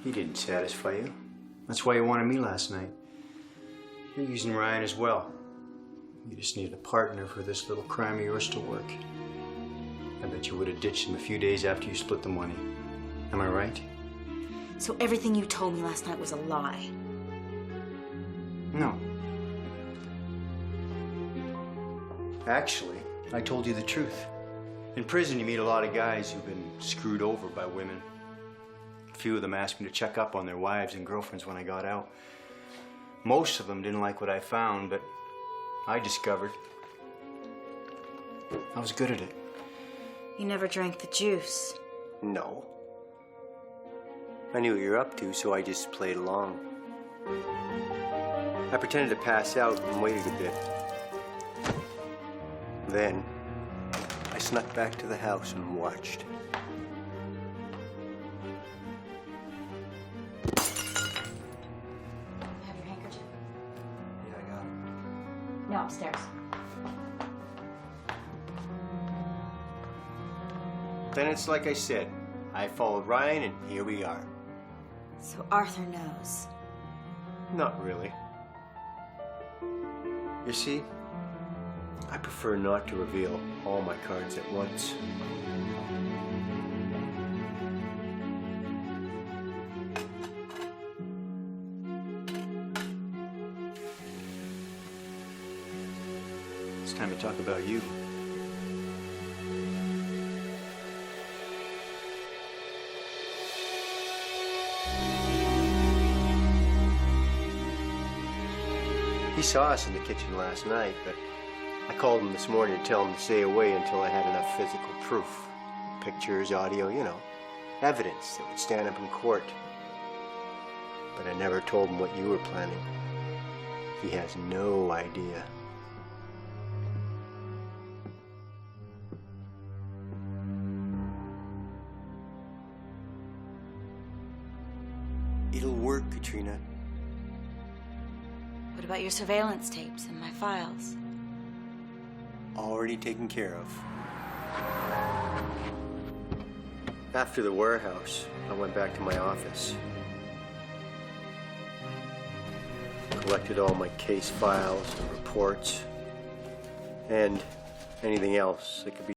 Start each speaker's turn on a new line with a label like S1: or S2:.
S1: He didn't satisfy you. That's why you wanted me last night. You're using Ryan as well. You just needed a partner for this little crime of yours to work. I bet you would have ditched him a few days after you split the money. Am I right?
S2: So everything you told me last night was a lie?
S1: No. Actually, I told you the truth. In prison, you meet a lot of guys who've been screwed over by women. A few of them asked me to check up on their wives and girlfriends when I got out. Most of them didn't like what I found, but I discovered I was good at it.
S2: You never drank the juice.
S1: No. I knew what you were up to, so I just played along. I pretended to pass out and waited a bit. Then, I snuck back to the house and watched.
S2: Have your handkerchief?
S1: Yeah, I got it.
S2: No, upstairs.
S1: Then it's like I said. I followed Ryan, and here we are.
S2: So Arthur knows.
S1: Not really. You see, I prefer not to reveal all my cards at once. It's time to talk about you. He saw us in the kitchen last night, but I called him this morning to tell him to stay away until I had enough physical proof. Pictures, audio, you know, evidence that would stand up in court. But I never told him what you were planning. He has no idea. It'll work, Katrina.
S2: What about your surveillance tapes and my files?
S1: Already taken care of. After the warehouse, I went back to my office. Collected all my case files and reports, and anything else that could be